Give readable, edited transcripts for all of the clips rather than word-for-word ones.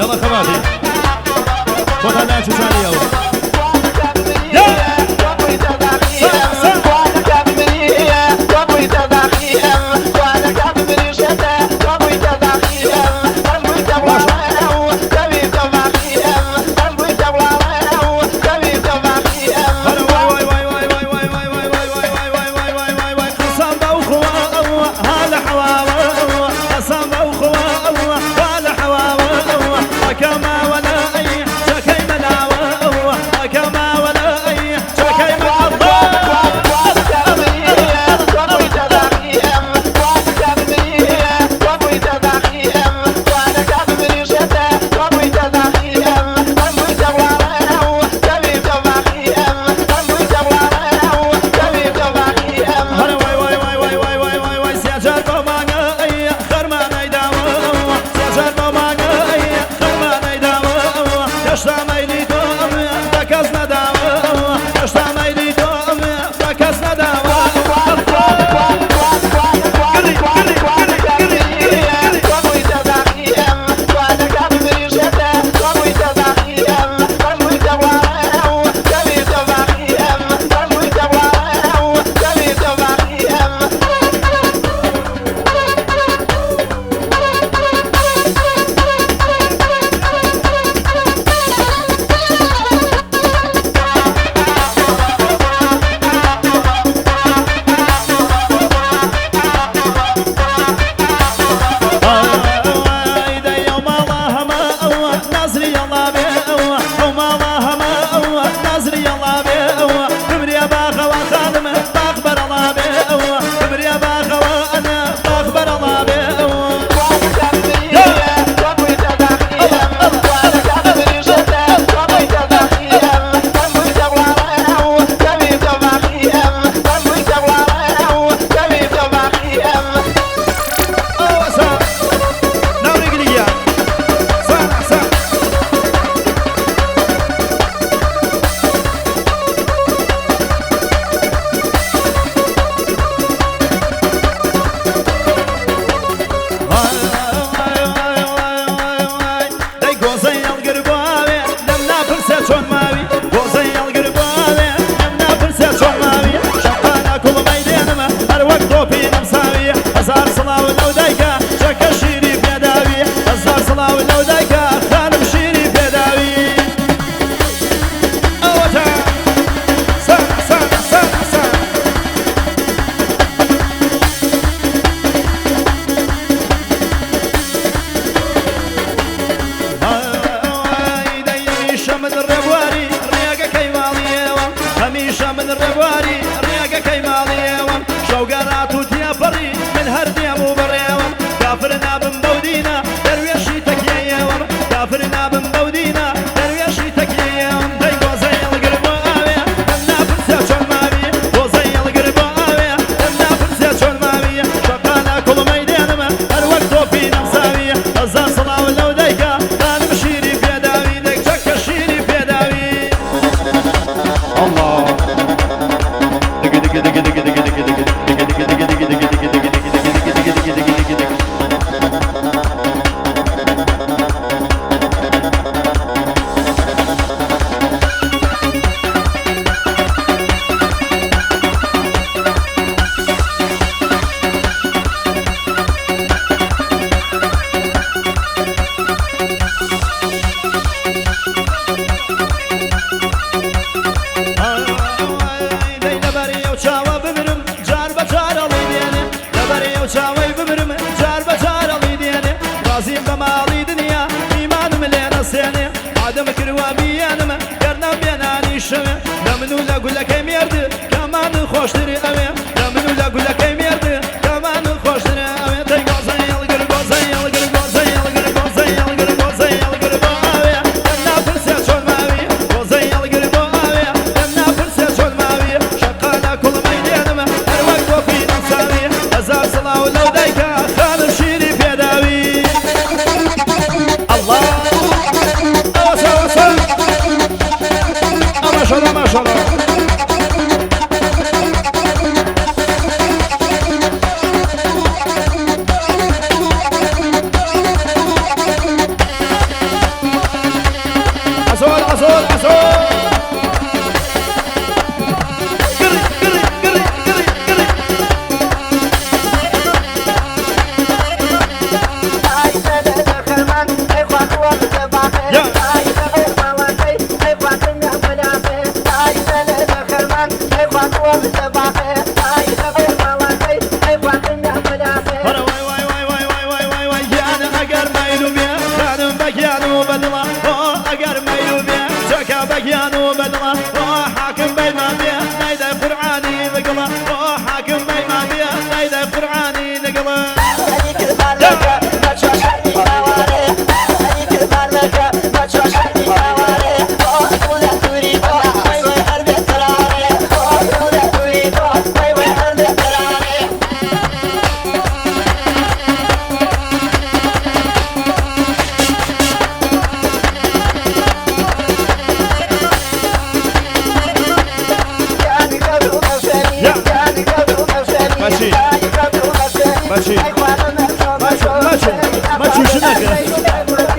يلا خبابي خذها ناس وثانية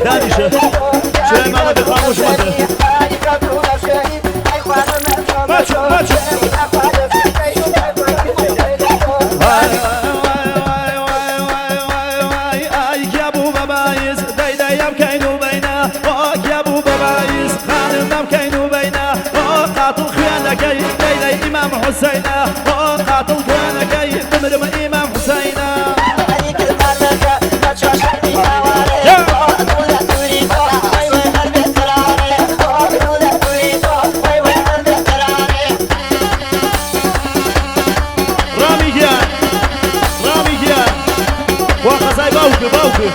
دانيشه شوي ما بدي خاموش مده ماتشو ماتشو يا ابو بابايز داي داي يم كينو بينا يا ابو بابايز خانم دم كينو بينا قاتل خيانك داي داي امام حسين قاتل خيانك دمرم امام حسين باوكو باوكو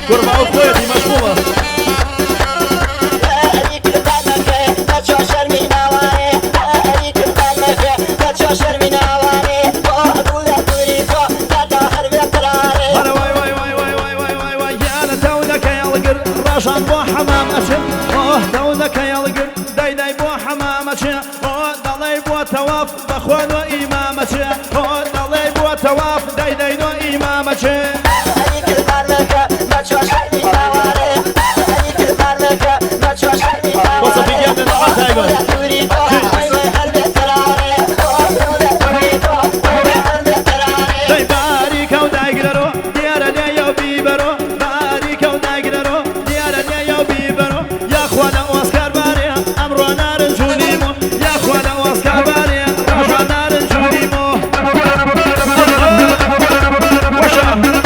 كربا خويتي مشغولة راشان بو حمام أشم دونك يلقر داي داي بو حمام أشم دالي بو تواف بخوان وإمام أشم دالي بو تواف داي داي نو إمام أشم وصفي جاب النقاط داي باريك وداي قدرو ديارة دي يو بيبرو باريك وداي قدرو ديارة دي يو بيبرو يا أخوانا واسكار باري أمرو نار جوليمو يا أخوانا واسكار باري رجع نار جوليمو وشا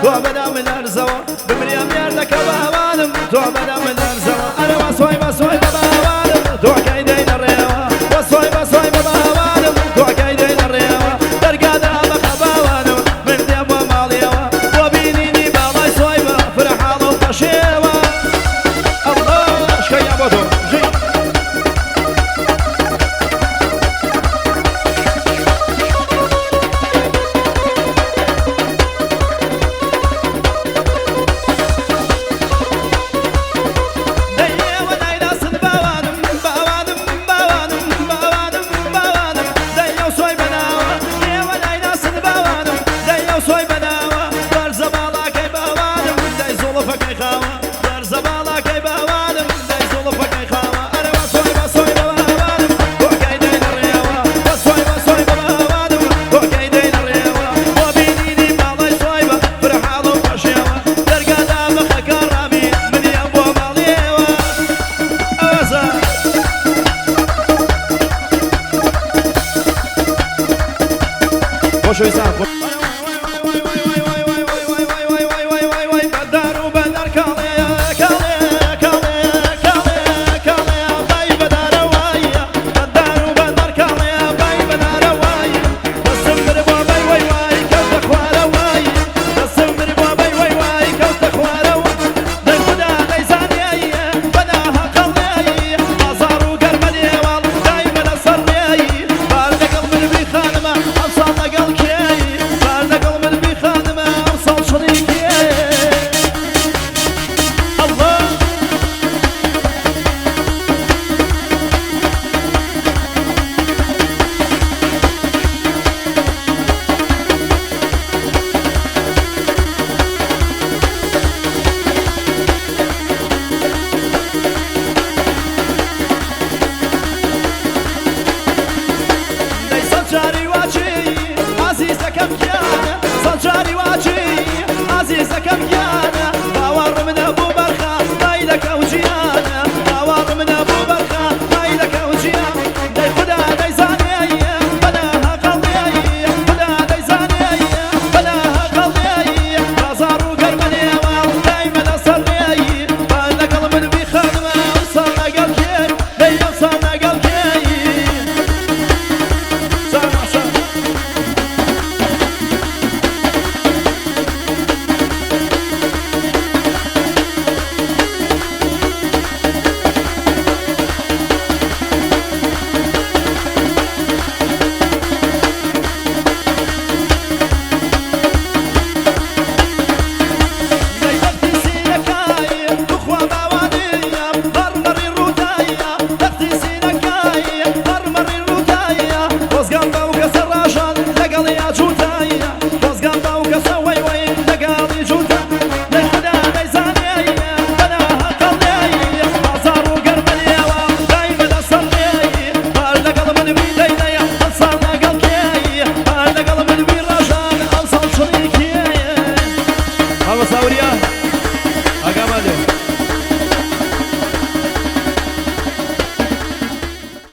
توبنا من الزوا بمريم يردك بابانم توبنا من الزوا أنا وصوي وصوي بابانم تو كيدين الريوة وصوي وصوي بابانم تو كيدين الريوة درقادا بخبابانم من ديم وماليوة وبينيني بالاي صويبة فرحان وقشيوة الله شكي يا بطو جي شو يسافر باوريا